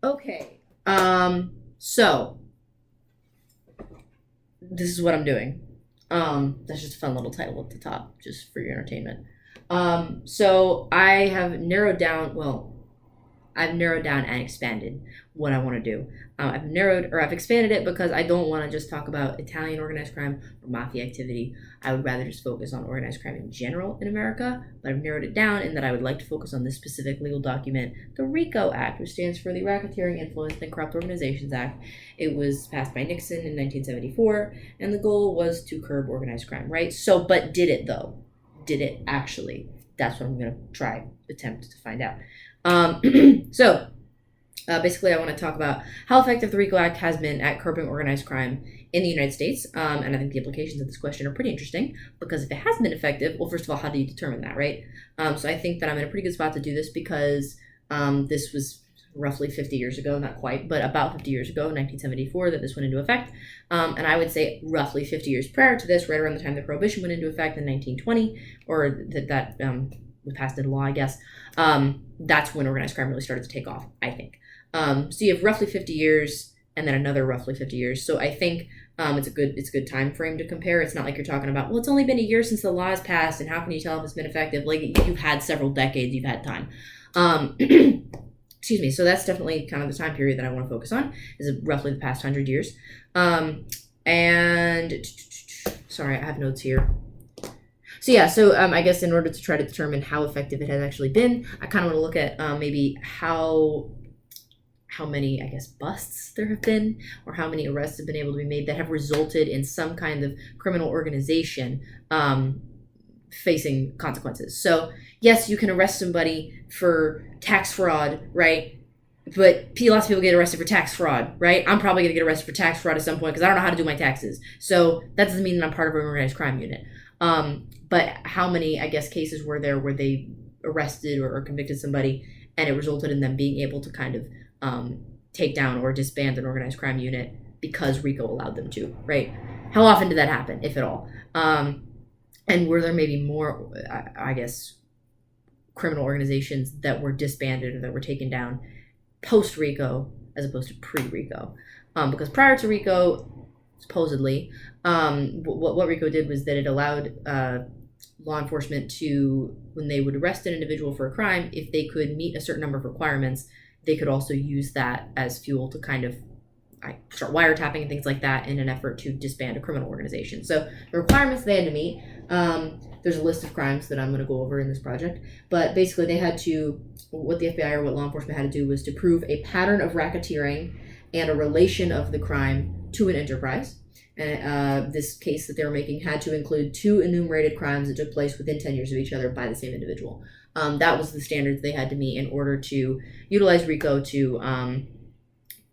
Okay. So this is what I'm doing. That's just a fun little title at the top, just for your entertainment. So I have narrowed down. Well, I've narrowed down and expanded what I want to do. I've expanded it because I don't want to just talk about Italian organized crime or mafia activity. I would rather just focus on organized crime in general in America, but I've narrowed it down in that I would like to focus on this specific legal document, the RICO Act, which stands for the Racketeering, Influenced, and Corrupt Organizations Act. It was passed by Nixon in 1974, and the goal was to curb organized crime, right? So, but did it though? Did it actually? That's what I'm going to attempt to find out. So basically, I want to talk about how effective the RICO Act has been at curbing organized crime in the United States. And I think the implications of this question are pretty interesting because if it has been effective, well, first of all, how do you determine that, right? So I think that I'm in a pretty good spot to do this because this was roughly 50 years ago, not quite, but about 50 years ago, 1974, that this went into effect. And I would say roughly 50 years prior to this, right around the time the Prohibition went into effect in 1920, or that we passed into law, I guess. That's when organized crime really started to take off, I think. So you have roughly 50 years and then another roughly 50 years. So I think it's a good time frame to compare. It's not like you're talking about, well, it's only been a year since the law has passed and how can you tell if it's been effective? Like you've had several decades, you've had time. Excuse me. So that's definitely kind of the time period that I want to focus on is roughly the past 100 years. And sorry, I have notes here. So yeah, I guess in order to try to determine how effective it has actually been, I kind of want to look at maybe how many, I guess, busts there have been, or how many arrests have been able to be made that have resulted in some kind of criminal organization facing consequences. So yes, you can arrest somebody for tax fraud, right? But lots of people get arrested for tax fraud, right? I'm probably going to get arrested for tax fraud at some point because I don't know how to do my taxes. So that doesn't mean that I'm part of an organized crime unit. But how many, I guess, cases were there where they arrested or convicted somebody and it resulted in them being able to kind of take down or disband an organized crime unit because RICO allowed them to, right? How often did that happen, if at all? And were there maybe more, I guess, criminal organizations that were disbanded or that were taken down post-RICO as opposed to pre-RICO? Because prior to RICO, supposedly, what RICO did was that it allowed law enforcement to, when they would arrest an individual for a crime, if they could meet a certain number of requirements, they could also use that as fuel to kind of start wiretapping and things like that in an effort to disband a criminal organization. So the requirements they had to meet, there's a list of crimes that I'm going to go over in this project, but basically they had to, what the FBI or what law enforcement had to do was to prove a pattern of racketeering and a relation of the crime to an enterprise. And this case that they were making had to include 2 enumerated crimes that took place within 10 years of each other by the same individual. That was the standards they had to meet in order to utilize RICO to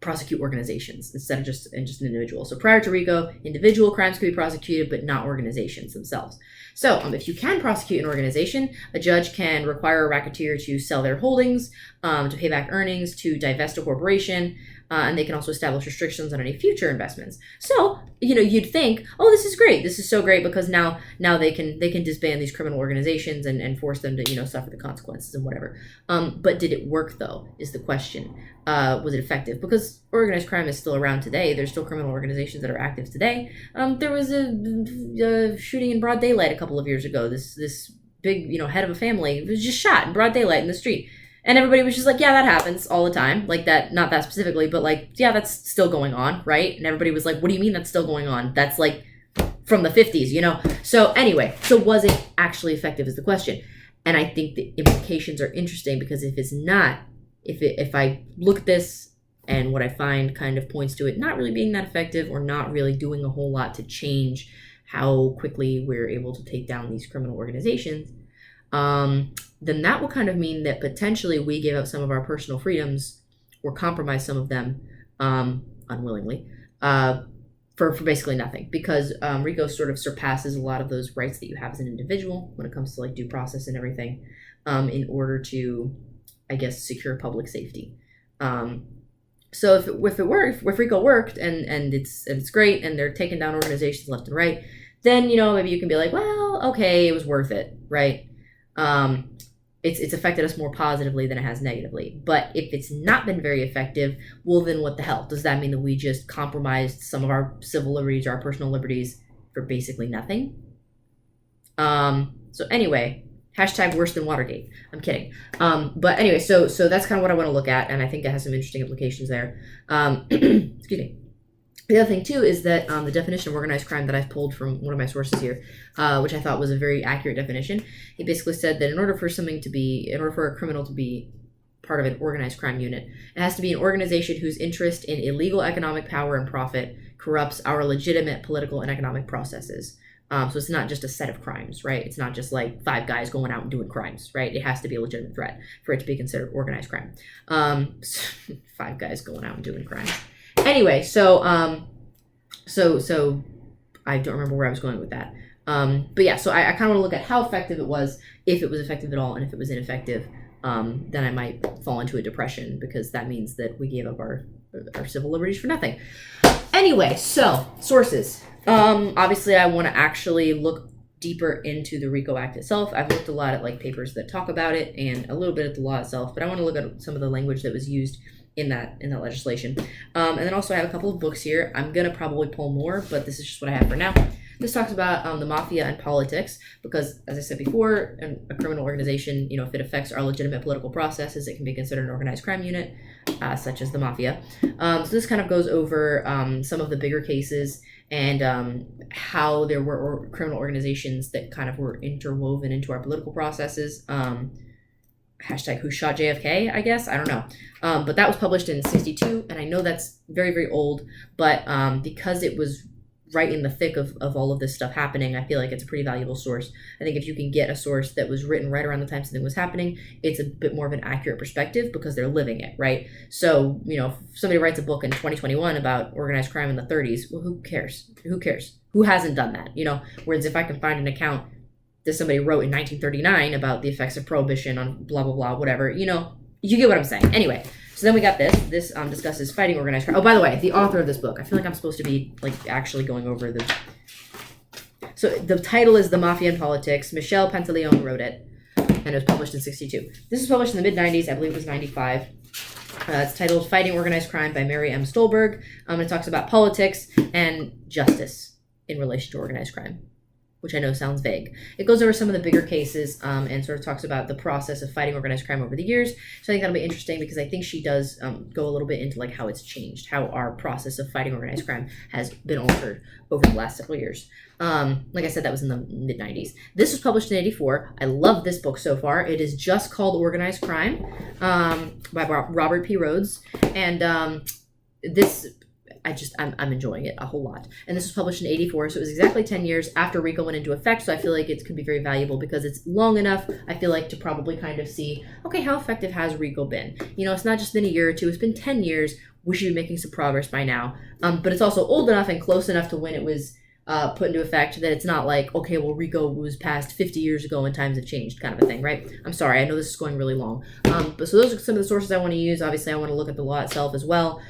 prosecute organizations instead of just an individual. So prior to RICO, individual crimes could be prosecuted, but not organizations themselves. So if you can prosecute an organization, a judge can require a racketeer to sell their holdings, to pay back earnings, to divest a corporation, and they can also establish restrictions on any future investments. So, you'd think, oh, this is great. This is so great because now they can disband these criminal organizations and force them to, suffer the consequences and whatever. But did it work though, is the question. Was it effective? Because organized crime is still around today. There's still criminal organizations that are active today. There was a shooting in broad daylight a couple of years ago. This big, head of a family was just shot in broad daylight in the street. And everybody was just like, yeah, that happens all the time. Like that, not that specifically, but like, yeah, that's still going on, right? And everybody was like, what do you mean that's still going on? That's like from the 50s, So anyway, so was it actually effective is the question. And I think the implications are interesting because if it's not, if I look at this and what I find kind of points to it not really being that effective or not really doing a whole lot to change how quickly we're able to take down these criminal organizations, then that will kind of mean that potentially we gave up some of our personal freedoms or compromise some of them unwillingly for basically nothing because RICO sort of surpasses a lot of those rights that you have as an individual when it comes to like due process and everything in order to, I guess, secure public safety. So if RICO worked and it's great and they're taking down organizations left and right, then maybe you can be like, well, okay, it was worth it, right? it's affected us more positively than it has negatively. But if it's not been very effective, well, then what the hell? Does that mean that we just compromised some of our civil liberties or our personal liberties for basically nothing? So anyway, hashtag worse than Watergate. I'm kidding. But anyway, so that's kind of what I want to look at, and I think it has some interesting implications there. Excuse me. The other thing too is that the definition of organized crime that I've pulled from one of my sources here, which I thought was a very accurate definition, he basically said that in order for a criminal to be part of an organized crime unit, it has to be an organization whose interest in illegal economic power and profit corrupts our legitimate political and economic processes. So it's not just a set of crimes, right? It's not just like 5 guys going out and doing crimes, right? It has to be a legitimate threat for it to be considered organized crime. 5 guys going out and doing crimes. Anyway, so I don't remember where I was going with that. But yeah, so I kind of want to look at how effective it was, if it was effective at all, and if it was ineffective, then I might fall into a depression, because that means that we gave up our civil liberties for nothing. Anyway, so sources. Obviously, I want to actually look deeper into the RICO Act itself. I've looked a lot at like papers that talk about it and a little bit at the law itself, but I want to look at some of the language that was used in that legislation. And then also I have a couple of books here. I'm gonna probably pull more, but this is just what I have for now. This talks about the mafia and politics, because as I said before, a criminal organization, if it affects our legitimate political processes, it can be considered an organized crime unit, such as the mafia. So this kind of goes over some of the bigger cases and how there were criminal organizations that kind of were interwoven into our political processes. Hashtag who shot JFK, I guess. I don't know. But that was published in 1962, and I know that's very, very old, but because it was right in the thick of all of this stuff happening, I feel like it's a pretty valuable source. I think if you can get a source that was written right around the time something was happening, it's a bit more of an accurate perspective because they're living it, right? So, if somebody writes a book in 2021 about organized crime in the 30s, well, who cares? Who cares? Who hasn't done that? Whereas if I can find an account that somebody wrote in 1939 about the effects of prohibition on blah, blah, blah, whatever, you get what I'm saying. Anyway, so then we got this. This discusses fighting organized crime. Oh, by the way, the author of this book, I feel like I'm supposed to be actually going over the... So the title is The Mafia and Politics. Michel Pantaleone wrote it, and it was published in 1962. This was published in the mid-90s. I believe it was 95. It's titled Fighting Organized Crime by Mary M. Stolberg. It talks about politics and justice in relation to organized crime, which I know sounds vague. It goes over some of the bigger cases and sort of talks about the process of fighting organized crime over the years. So I think that'll be interesting, because I think she does go a little bit into how it's changed, how our process of fighting organized crime has been altered over the last several years. Like I said, that was in the mid-90s. This was published in 1984. I love this book so far. It is just called Organized Crime by Robert P. Rhodes. And this... I'm enjoying it a whole lot. And this was published in 1984, so it was exactly 10 years after RICO went into effect, so I feel like it could be very valuable because it's long enough, I feel like, to probably kind of see, okay, how effective has RICO been? It's not just been a year or two, it's been 10 years. We should be making some progress by now. But it's also old enough and close enough to when it was put into effect that it's not like, okay, well, RICO was passed 50 years ago and times have changed kind of a thing, right? I'm sorry, I know this is going really long. But so those are some of the sources I want to use. Obviously, I want to look at the law itself as well.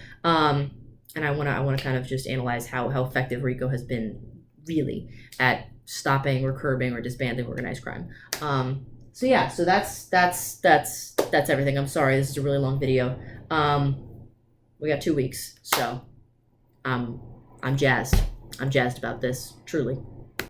And I want to kind of just analyze how effective RICO has been really at stopping or curbing or disbanding organized crime. So yeah, so that's everything. I'm sorry, this is a really long video. We got 2 weeks, so I'm jazzed. I'm jazzed about this, truly.